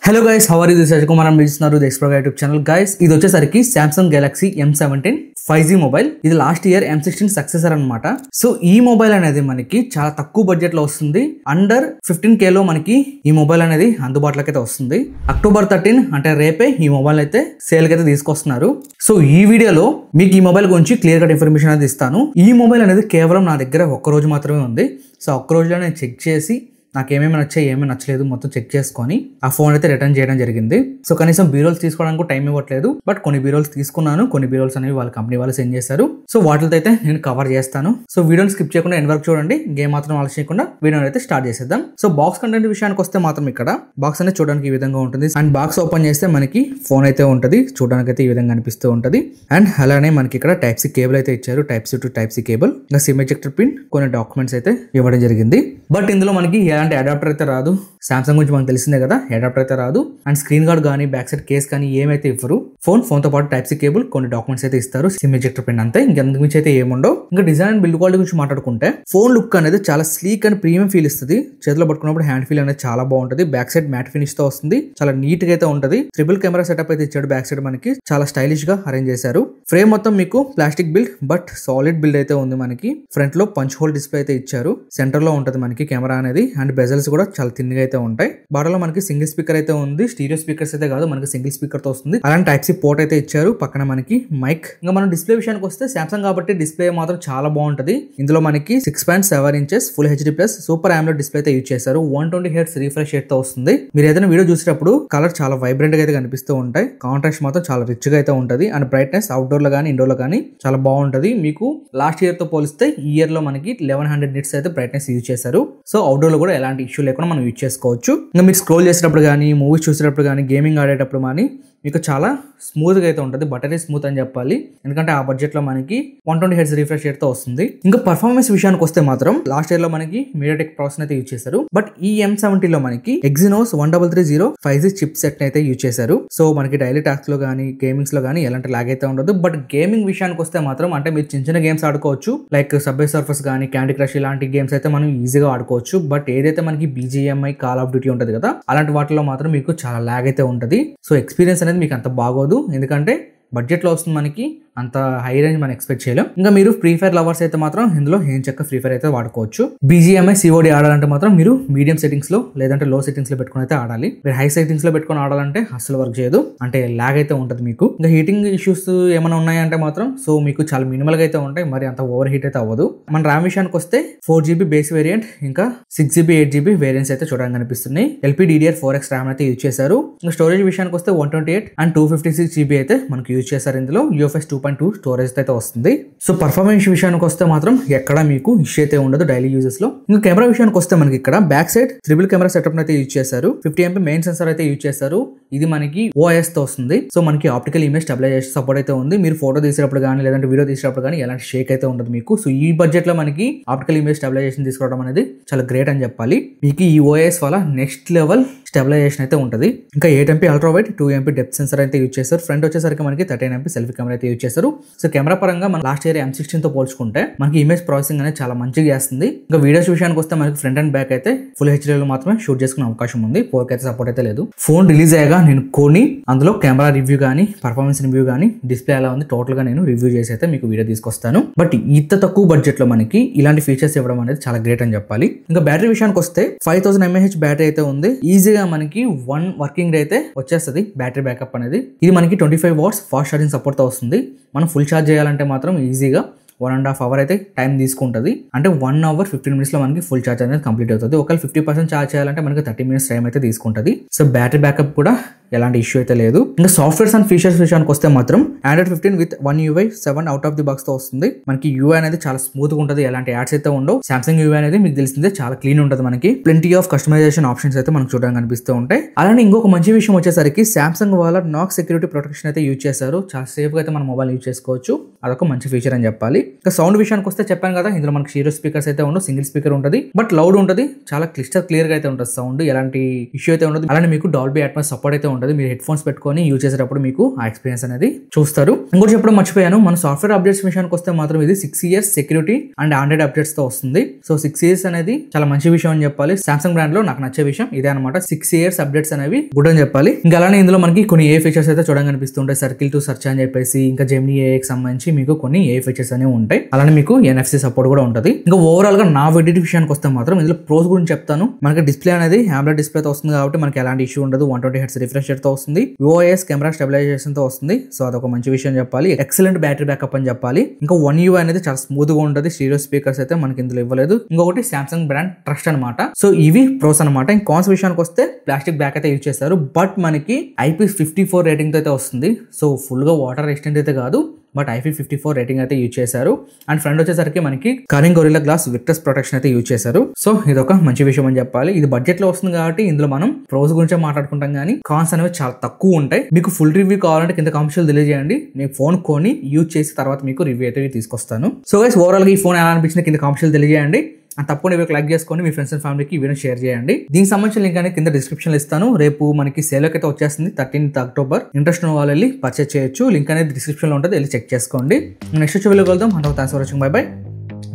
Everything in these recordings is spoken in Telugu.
Hello guys, how are you? This is Ajay Kumar. I'm the Explorer YouTube channel. Guys, ఇది వచ్చేసరికి Samsung Galaxy M17 5G mobile. ఇది లాస్ట్ ఇయర్ M16 సక్సెసర్ అన్నమాట. సో ఈ మొబైల్ అనేది మనకి చాలా తక్కువ బడ్జెట్ లో వస్తుంది. అండర్ 15K లో మనకి ఈ మొబైల్ అనేది అందుబాటులోకి అయితే వస్తుంది. అక్టోబర్ 13 అంటే రేపే ఈ మొబైల్ అయితే సేల్ కి అయితే తీసుకొస్తున్నారు. సో ఈ వీడియోలో మీకు ఈ మొబైల్ గురించి క్లియర్ కట్ ఇన్ఫర్మేషన్ అనేది ఇస్తాను. ఈ మొబైల్ అనేది కేవలం నా దగ్గర ఒక్క రోజు మాత్రమే ఉంది. సో ఒక్క రోజులో నేను చెక్ చేసి నాకు ఏమేమి నచ్చాయి ఏమేమి నచ్చలేదు మొత్తం చెక్ చేసుకొని ఆ ఫోన్ అయితే రిటర్న్ చేయడం జరిగింది. సో కనీసం బీరోల్స్ తీసుకోవడానికి టైం ఇవ్వట్లేదు, బట్ కొన్ని బీరోల్స్ తీసుకున్నాను. కొన్ని బీరోల్స్ అనేవి వాళ్ళ కంపెనీ వాళ్ళు సెండ్ చేశారు. సో వాటితో అయితే నేను కవర్ చేస్తాను. సో వీడియోని స్కిప్ చేయకుండా ఎండ్ వరకు చూడండి. గేమ్ మాత్రం ఆలస్యం చేయకుండా వీడియోని అయితే స్టార్ట్ చేసేద్దాం. సో బాక్స్ కంటెంట్ విషయానికి వస్తే మాత్రం ఇక్కడ బాక్స్ అనేది చూడడానికి ఈ విధంగా ఉంటుంది. అండ్ బాక్స్ ఓపెన్ చేస్తే మనకి ఫోన్ అయితే ఉంటుంది. చూడడానికి అయితే ఈ విధంగా అనిపిస్తూ ఉంటుంది. అండ్ అలానే మనకి ఇక్కడ టైప్ సి కేబుల్ అయితే ఇచ్చారు. Type C to type C cable, ఇంకా సిమ్ ఎజెక్టర్ పిన్, కొన్ని డాక్యుమెంట్స్ అయితే ఇవ్వడం జరిగింది. బట్ ఇందులో మనకి ఎలాంటి అడాప్టర్ అయితే రాదు. సామ్సంగ్ గురించి మనకు తెలిసిందే కదా, అడాప్టర్ అయితే రాదు. అండ్ స్క్రీన్ గార్డ్ కానీ బ్యాక్ సైడ్ కేస్ కానీ ఏమైతే ఇవ్వరు. ఫోన్ తో పాటు టైప్ సి కేబుల్, కొన్ని డాక్యుమెంట్స్ అయితే ఇస్తారు, సిమ్ ఎజెక్టర్ పిన్ అంతే. ఇంకెందుకు మించి అయితే ఏముండవు. ఇంకా డిజైన్ అండ్ బిల్డ్ క్వాలిటీ గురించి మాట్లాడుకుంటే ఫోన్ లుక్ అనేది చాలా స్లీక్ అండ్ ప్రీమియం ఫీల్ ఇస్తుంది. చేతిలో పట్టుకున్నప్పుడు హ్యాండ్ ఫీల్ అనేది చాలా బాగుంటుంది. బ్యాక్ సైడ్ మ్యాట్ ఫినిష్ తో వస్తుంది. చాలా నీట్ గా అయితే ఉంటుంది. ట్రిపుల్ కెమెరా సెటప్ అయితే ఇచ్చాడు. బ్యాక్ సైడ్ మనకి చాలా స్టైలిష్ గా అరేంజ్ చేశారు. ఫ్రేమ్ మొత్తం మీకు plastic build but solid build అయితే ఉంది. మనకి ఫ్రంట్ లో పంచ్ హోల్ డిస్ప్లే అయితే ఇచ్చారు. సెంటర్ లో ఉంటుంది మనకి కెమెరా అనేది. అండ్ బెజల్స్ కూడా చాలా తిన్గా అయితే ఉంటాయి. బాటలో మనకి సింగిల్ స్పీకర్ అయితే ఉంది. స్టీరియో స్పీకర్స్ అయితే కాదు, మనకి సింగిల్ స్పీకర్ తో వస్తుంది. అలాంటి టైప్ సి పోర్ట్ అయితే ఇచ్చారు. పక్కన మనకి మైక్. ఇంకా మనం డిస్ప్లే విషయానికి వస్తే సామ్సంగ్ కాబట్టి డిస్ప్లే మాత్రం చాలా బాగుంటది. ఇందులో మనకి 6.7 inches full HD plus super AMOLED display అయితే యూజ్ చేశారు. 120 Hz రిఫ్రెష్ రేట్ తో వస్తుంది. మీరు ఏదైనా వీడియో చూసేటప్పుడు కలర్ చాలా వైబ్రెంట్ గా అయితే కనిపిస్తూ ఉంటాయి. కాంట్రాస్ట్ మాత్రం చాలా రిచ్ గా అయితే ఉంటది. అండ్ బ్రైట్నెస్ అవుట్డోర్ లో కానీ ఇండోర్ లో కానీ చాలా బాగుంటది. మీకు లాస్ట్ ఇయర్ తో పోలిస్తే ఈ ఇయర్ లో మనకి 1100 nits అయితే బ్రైట్నెస్ యూజ్ చేశారు. సో అవుట్డోర్ లో కూడా ఎలాంటి ఇష్యూ లేకుండా మనం యూజ్ చేసుకోవచ్చు. ఇంకా మీరు స్క్రోల్ చేసేటప్పుడు కానీ, మూవీస్ చూసేటప్పుడు కానీ, గేమింగ్ ఆడేటప్పుడు కానీ మీకు చాలా స్మూత్ గా అయితే ఉంటుంది. బటరీ స్మూత్ అని చెప్పాలి. ఎందుకంటే ఆ బడ్జెట్ లో మనకి 120 Hz రిఫ్రెష్ రేట్ తో వస్తుంది. ఇంకా పర్ఫార్మెన్స్ విషయానికి వస్తే మాత్రం లాస్ట్ ఇయర్ లో మనకి MediaTek ప్రాసెసర్ అయితే యూజ్ చేశారు. బట్ ఈ M70 లో మనకి Exynos 1330 5G చిప్ సెట్ అయితే యూజ్ చేశారు. సో మనకి డైలీ టాస్క్ లో కానీ, గేమింగ్స్ లో కానీ ఎలాంటి లాగ్ అయితే ఉండదు. బట్ గేమింగ్ విషయానికి వస్తే మాత్రం అంటే మీరు చిన్న చిన్న గేమ్స్ ఆడుకోవచ్చు. లైక్ సబ్వే సర్ఫర్స్ కానీ, క్యాండీ క్రష్ ఇలాంటి గేమ్స్ అయితే మనం ఈజీగా ఆడుకోవచ్చు. బట్ ఏదైతే మనకి BGMI, కాల్ ఆఫ్ డ్యూటీ ఉంటుంది కదా, అలాంటి వాటిలో మాత్రం మీకు చాలా లాగ్ అయితే ఉంటుంది. సో ఎక్స్పీరియన్స్ అనేది మీకు అంత బాగోదు. ఎందుకంటే బడ్జెట్ లో వస్తుంది మనకి, అంత హై రేంజ్ మనం ఎక్స్పెక్ట్ చేయలేం. ఇంకా మీరు ఫ్రీ ఫైర్ లవర్స్ అయితే మాత్రం ఇందులో ఏం చక్క ఫ్రీ ఫైర్ అయితే వాడుకోవచ్చు. BGMI COD ఆడాలంటే మాత్రం మీరు మీడియం సెట్టింగ్స్ లో లేదంటే లో సెట్టింగ్స్ లో పెట్టుకుని అయితే ఆడాలి. మీరు హై సెట్టింగ్స్ లో పెట్టుకుని ఆడాలంటే అసలు వర్క్ చేయదు. అంటే లాగ్ అయితే ఉంటుంది మీకు. ఇంకా హీటింగ్ ఇష్యూస్ ఏమైనా ఉన్నాయంటే మాత్రం సో మీకు చాలా మినిమల్ గా అయితే ఉంటాయి. మరి అంత ఓవర్ హీట్ అయితే అవ్వదు. మన ర్యామ్ విషయానికి వస్తే 4GB బేస్ వేరియంట్, ఇంకా 6GB 8GB వేరియంట్స్ అయితే చూడడానికి కనిపిస్తున్నాయి. LPDDR4X ర్యామ్ అయితే యూజ్ చేశారు. ఇంకా స్టోరేజ్ విషయానికి వస్తే 128 and 256GB అయితే మనకు యూజ్ చేశారు. ఇందులో UFS 2.2 స్టోరేజ్ అయితే వస్తుంది. సో పర్ఫార్మెన్స్ విషయానికి వస్తే మాత్రం ఎక్కడ మీకు ఇష్యూ అయితే ఉండదు డైలీ యూజెస్ లో. ఇంకా కెమెరా విషయానికి వస్తే మనకి ఇక్కడ back side triple camera setup అయితే యూజ్ చేశారు. 50MP మెయిన్ సెన్సార్ అయితే యూజ్ చేశారు. ఇది మనకి OIS తో వస్తుంది. సో మనకి ఆప్టికల్ ఇమేజ్ స్టెబిలైజేషన్ సపోర్ట్ అయితే ఉంది. మీరు ఫోటో తీసేటప్పుడు కానీ లేదంటే వీడియో తీసేటప్పుడు కానీ ఎలాంటి షేక్ అయితే ఉండదు మీకు. సో ఈ బడ్జెట్ లో మనకి ఆప్టికల్ ఇమేజ్ స్టెబిలైజేషన్ తీసుకోవడం అనేది చాలా గ్రేట్ అని చెప్పాలి. మీకు ఈ OIS వల్ల నెక్స్ట్ లెవెల్ స్టెబిలైజేషన్ అయితే ఉంటుంది. ఇంకా 8MP ultra wide, 2MP depth sensor అయితే యూజ్ చేస్తారు. ఫ్రంట్ వచ్చేసరికి మనకి 13MP సెల్ఫీ కెమెరా అయితే యూజ్ చేస్తారు. సో కెమెరా పరంగా మన లాస్ట్ ఇయర్ M16 తో పోల్చుకుంటే మనకి ఇమేజ్ ప్రాసెసింగ్ అనేది చాలా మంచిగా చేస్తుంది. ఇంకా వీడియోస్ విషయానికి వస్తే మనకి ఫ్రంట్ అండ్ బ్యాక్ అయితే ఫుల్ HD లో మాత్రమే షూట్ చేసుకునే అవకాశం ఉంది. 4K అయితే సపోర్ట్ అయితే లేదు. ఫోన్ రిలీజ్ అయ్యాక నేను కొని అందులో కెమెరా రివ్యూ కానీ, పర్ఫార్మెన్స్ రివ్యూ కానీ, డిస్ప్లే ఎలా ఉంది టోటల్ గా నేను రివ్యూ చేసి అయితే మీకు వీడియో తీసుకొస్తాను. బట్ ఇంత తక్కువ బడ్జెట్ లో మనకి ఇలాంటి ఫీచర్స్ ఇవ్వడం అనేది చాలా గ్రేట్ అని చెప్పాలి. ఇంకా బ్యాటరీ విషయానికి వస్తే 5000 mAh బ్యాటరీ అయితే ఉంది. ఈజీగా మనకి 1 వర్కింగ్ డే అయితే వచ్చేస్తుంది బ్యాటరీ బ్యాకప్ అనేది. ఇది మనకి 25 watts ఫాస్ట్ ఛార్జింగ్ సపోర్ట్ తో వస్తుంది. మనం ఫుల్ ఛార్జ్ చేయాలంటే మాత్రం ఈజీగా 1.5 hours అయితే టైం తీసుకుంటుంది. అంటే 1 hour 15 minutes లో మనకి ఫుల్ ఛార్జ్ అనేది కంప్లీట్ అవుతుంది. ఒకవేళ 50% ఛార్జ్ చేయాలంటే మనకి 30 minutes టైం అయితే తీసుకుంటుంది. సో బ్యాటరీ బ్యాకప్ కూడా ఎలాంటి ఇష్యూ అయితే లేదు. ఇంకా సాఫ్ట్వేర్స్ అండ్ ఫీచర్స్ విషయానికి వస్తే మాత్రం Android 15 with 1 UI 7 out of the box తో వస్తుంది. మనకి UI అనేది చాలా స్మూత్ గా ఉంటుంది. ఎలాంటి యాడ్స్ అయితే ఉండవు. సామ్సంగ్ UI అనేది మీకు తెలిసిందే చాలా క్లీన్ ఉంటుంది. మనకి ప్లెంటీ ఆఫ్ కస్టమైజేషన్ ఆప్షన్స్ అయితే మనకు చూడడానికి కనిపిస్తూ ఉంటాయి. అలానే ఇంకొక మంచి విషయం వచ్చేసరికి సామ్సంగ్ వాళ్ళ నాక్ సెక్యూరిటీ ప్రొటెక్షన్ అయితే యూజ్ చేశారు. చాలా సేఫ్ గా అయితే మన మొబైల్ యూజ్ చేసుకోవచ్చు. అదొక మంచి ఫీచర్ అని చెప్పాలి. ఇంకా సౌండ్ విషయానికి వస్తే చెప్పాను కదా, ఇందులో మనకి స్టీరియో స్పీకర్స్ అయితే ఉండవు. సింగిల్ స్పీకర్ ఉంటుంది. బట్ లౌడ్ ఉంటుంది. చాలా క్లియర్ గా అయితే ఉంటుంది సౌండ్. ఎలాంటి ఇష్యూ అయితే ఉండదు. అలానే మీకు డాల్బీ అట్మాస్ సపోర్ట్ అయితే ఉంటుంది. ఉంటుంది. మీరు హెడ్ ఫోన్స్ పెట్టుకొని యూజ్ చేసేటప్పుడు మీకు ఆ ఎక్స్పీరియన్స్ అనేది చూస్తారు. ఇంకోటి చెప్పడం మర్చిపోయాను, మన సాఫ్ట్వేర్ అప్డేట్స్ విషయానికి వస్తే మాత్రం ఇది 6 years security and Android updates తో వస్తుంది. సో 6 years అనేది చాలా మంచి విషయం అని చెప్పాలి. సామ్సంగ్ బ్రాండ్ లో నాకు నచ్చే విషయం ఇదే అనమాట. 6 years అప్డేట్స్ అనేవి గుడ్ అని చెప్పాలి. ఇంకా అలానే ఇందులో మనకి కొన్ని ఏ ఫీచర్స్ అయితే చూడడానికి కనిపిస్తుంటాయి. సర్కిల్ టు సెర్చ్ అని చెప్పేసి, ఇంకా జెమినీ ఏఐకి సంబంధించి మీకు కొన్ని ఏ ఫీచర్స్ అనేవి ఉంటాయి. అలానే మీకు NFC సపోర్ట్ కూడా ఉంటుంది. ఇంకా ఓవరాల్ గా నా వెడిటి విషయానికి వస్తే మాత్రం ఇందులో ప్రోస్ గురించి చెప్తాను. మనకి డిస్ప్లే అనేది AMOLED డిస్ప్లే తో వస్తుంది కాబట్టి మనకి ఎలాంటి ఇష్యూ ఉండదు. 120 Hz రిఫ్రెష్ రేట్ తో వస్తుంది. OIS కెమెరా స్టెబిలైజేషన్ తో వస్తుంది. సో అదొక మంచి విషయం చెప్పాలి. ఎక్సలెంట్ బ్యాటరీ బ్యాకప్ అని చెప్పాలి. ఇంకా One UI అనేది చాలా స్మూత్ గా ఉంటుంది. స్టీరియో స్పీకర్స్ అయితే మనకి ఇందులో ఇవ్వలేదు. ఇంకొకటి సామ్సంగ్ బ్రాండ్ ట్రస్ట్ అనమాట. సో ఇవి ప్రోస్ అనమాట. ఇంకా కాన్స్ విషయానికి వస్తే ప్లాస్టిక్ బ్యాక్ అయితే యూజ్ చేస్తారు. బట్ మనకి IP54 రేటింగ్ తో అయితే వస్తుంది. సో ఫుల్ గా వాటర్ రెసిస్టెంట్ అయితే కాదు, బట్ IP54 రేటింగ్ అయితే యూజ్ చేశారు. అండ్ ఫ్రంట్ వచ్చేసరికి మనకి కరింగ్ గొరిల్లా గ్లాస్ విక్టర్స్ ప్రొటెక్షన్ అయితే యూజ్ చేశారు. సో ఇదొక మంచి విషయం అని చెప్పాలి. ఇది బడ్జెట్ లో వస్తుంది కాబట్టి ఇందులో మనం ప్రోస్ గురించి మాట్లాడుకుంటాం, కానీ కాన్స్ అనేవి చాలా తక్కువ ఉంటాయి. మీకు ఫుల్ రివ్యూ కావాలంటే కింద కామెంట్స్ తెలియజేయండి. నేను ఫోన్ కొని యూజ్ చేసి తర్వాత మీకు రివ్యూ అయితే తీసుకొస్తాను. సో గైస్ ఓవరాల్ గా ఈ ఫోన్ ఎలా అనిపించింది కింద కామెంట్స్ తెలియజేయండి. తప్పకుండా వీడియో లైక్ చేసుకొని మీ ఫ్రెండ్స్ అండ్ ఫ్యామిలీకి ఈ వీడియో షేర్ చేయండి. దీనికి సంబంధించిన లింక్ అనేది కింద డిస్క్రిప్షన్ లో ఇస్తాను. రేపు మనకి సేల్ అయితే వచ్చేస్తుంది 13th October. ఇంట్రెస్ట్ ఉన్న వాళ్ళు వెళ్ళి పర్చేస్ చేయొచ్చు. లింక్ అనేది డిస్క్రిప్షన్ లో ఉంటుంది, వెళ్ళి చెక్ చేసుకోండి. నెక్స్ట్ వీడియో కలుద్దాం. Thanks for watching. By by.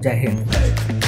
జై హింద్.